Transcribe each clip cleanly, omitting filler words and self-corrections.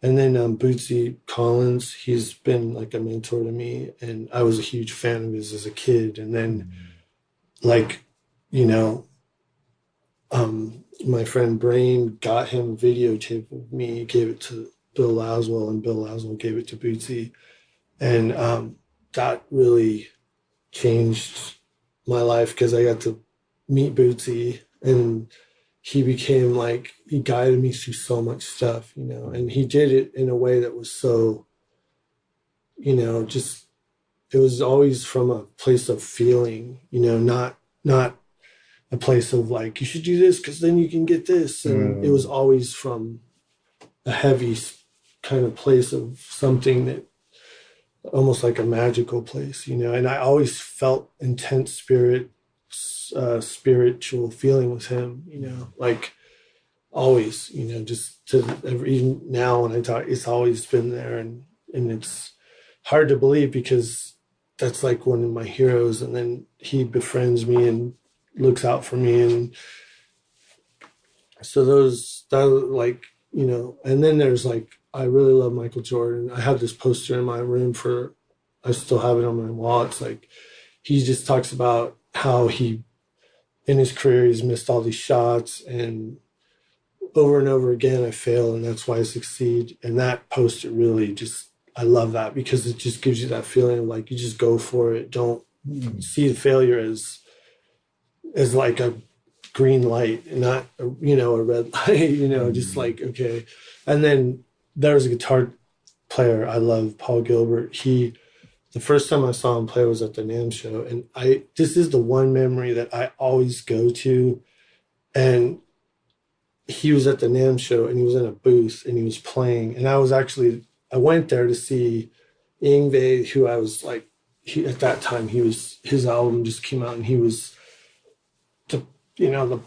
And then Bootsy Collins, he's been like a mentor to me, and I was a huge fan of his as a kid. And then, like, you know, my friend Brain got him a videotape of me, gave it to Bill Laswell, and Bill Laswell gave it to Bootsy. And that really changed my life because I got to meet Bootsy, and he became like, he guided me through so much stuff, you know, and he did it in a way that was so, you know, just, it was always from a place of feeling, you know, not a place of like, you should do this because then you can get this. And it was always from a heavy kind of place of something that almost like a magical place, you know, and I always felt intense spiritual feeling with him, you know, like always, you know, just to even now when I talk, it's always been there. And it's hard to believe because that's like one of my heroes. And then he befriends me and looks out for me. And so that like, you know, and then there's like, I really love Michael Jordan. I have this poster in my room I still have it on my wall. It's like, he just talks about how he, in his career, he's missed all these shots, and over again, I fail, and that's why I succeed. And that poster really just, I love that because it just gives you that feeling of like, you just go for it. Don't see the failure as like a green light and not, you know, a red light, you know, just like, okay. And then there's a guitar player I love, Paul Gilbert. The first time I saw him play was at the NAMM show. And this is the one memory that I always go to. And he was at the NAMM show and he was in a booth and he was playing. And I went there to see Yngwie, who I was like, at that time, his album just came out and he was the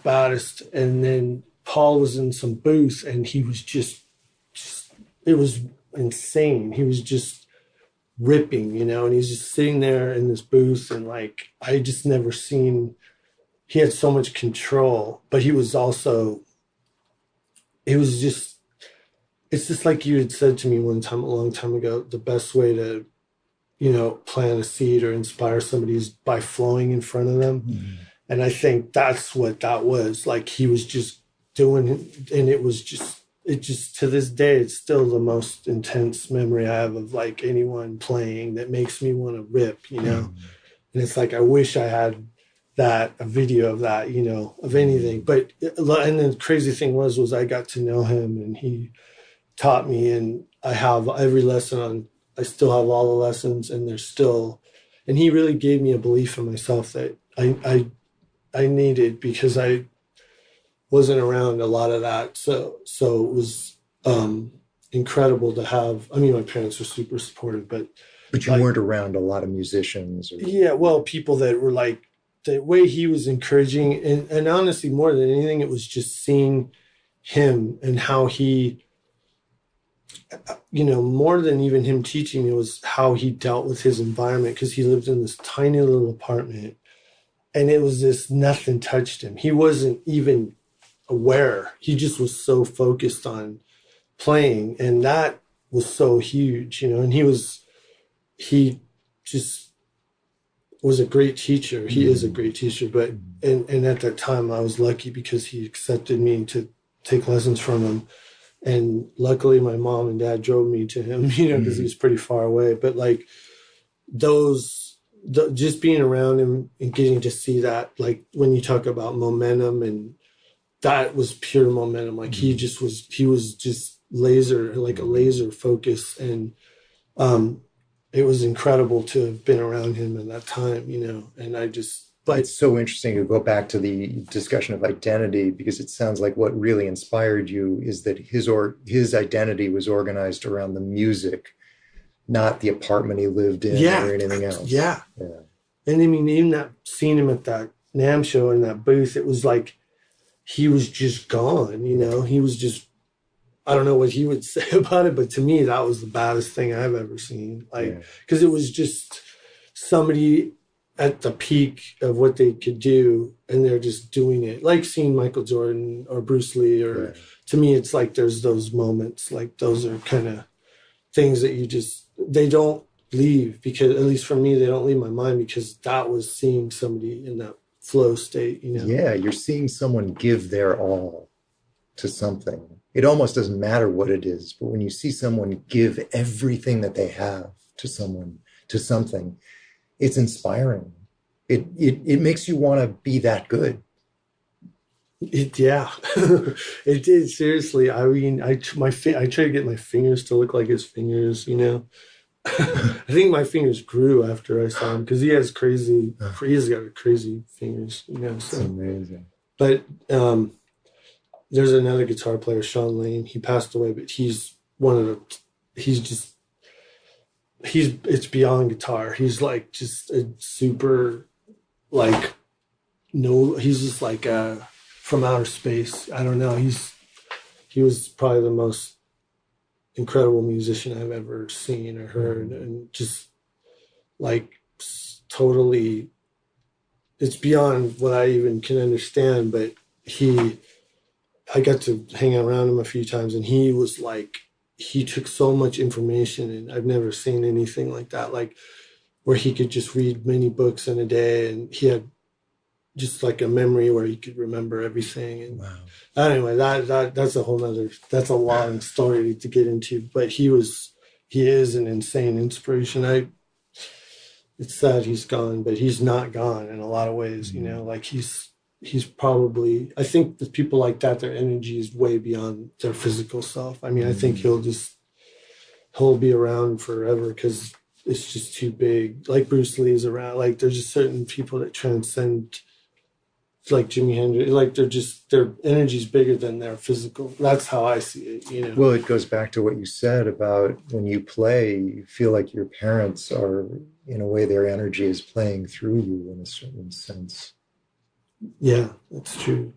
baddest. And then Paul was in some booth and he was just it was insane. He was just ripping, you know, and he's just sitting there in this booth, and like, I just never seen, he had so much control, but he was also, it's just like you had said to me one time, a long time ago, the best way to, you know, plant a seed or inspire somebody is by flowing in front of them. Mm-hmm. And I think that's what that was. Like, he was just doing it, and it just to this day, it's still the most intense memory I have of like anyone playing that makes me want to rip, you know? Mm-hmm. And it's like, I wish I had a video of that, you know, of anything. But, and the crazy thing was I got to know him and he taught me, and I have every lesson I still have all the lessons, and and he really gave me a belief in myself that I needed, because I wasn't around a lot of that. So it was incredible to have. I mean, my parents were super supportive, but you weren't around a lot of musicians. Yeah, well, people that were like, the way he was encouraging, and honestly, more than anything, it was just seeing him and how he, you know, more than even him teaching me, was how he dealt with his environment, because he lived in this tiny little apartment, and it was just, nothing touched him. He wasn't even aware. He just was so focused on playing, and that was so huge, you know. And he just was a great teacher. He is a great teacher, but and at that time I was lucky because he accepted me to take lessons from him. And luckily my mom and dad drove me to him, you know, because he was pretty far away. But like just being around him and getting to see that, like when you talk about momentum, and that was pure momentum. Like he was just like a laser focus. And it was incredible to have been around him at that time, you know. And but it's so interesting to go back to the discussion of identity, because it sounds like what really inspired you is that his identity was organized around the music, not the apartment he lived in or anything else. Yeah. And I mean, even seeing him at that NAMM show in that booth, it was like he was just gone, you know. He was just, I don't know what he would say about it, but to me, that was the baddest thing I've ever seen. Like, because it was just somebody at the peak of what they could do, and they're just doing it, like seeing Michael Jordan or Bruce Lee, or Right. to me it's like there's those moments, like those are kind of things that you just, they don't leave, because at least for me they don't leave my mind, because that was seeing somebody in that flow state, you know. Yeah, you're seeing someone give their all to something. It almost doesn't matter what it is, but when you see someone give everything that they have to someone, to something, it's inspiring. It makes you want to be that good. Yeah, it did, seriously. I mean, I try to get my fingers to look like his fingers, you know. I think my fingers grew after I saw him, because he's got crazy fingers, you know. It's So, amazing. but there's another guitar player, Sean Lane. He passed away, but he's one of the. He's just. It's beyond guitar. He's like just a super, like, no. He's just like from outer space. I don't know. He was probably the most incredible musician I've ever seen or heard, and just like totally, it's beyond what I even can understand. But I got to hang around him a few times, and he was like, he took so much information, and I've never seen anything like that, like where he could just read many books in a day, and he had just like a memory where he could remember everything. And Wow. anyway, that's a whole nother, that's a long story to get into, but he is an insane inspiration. It's sad he's gone, but he's not gone in a lot of ways, you know, like he's probably, I think the people like that, their energy is way beyond their physical self. I mean, I think he'll be around forever, because it's just too big. Like Bruce Lee is around, like there's just certain people that transcend, like Jimi Hendrix, like their energy's bigger than their physical. That's how I see it, you know. Well, it goes back to what you said about when you play, you feel like your parents are, in a way, their energy is playing through you in a certain sense. Yeah, that's true.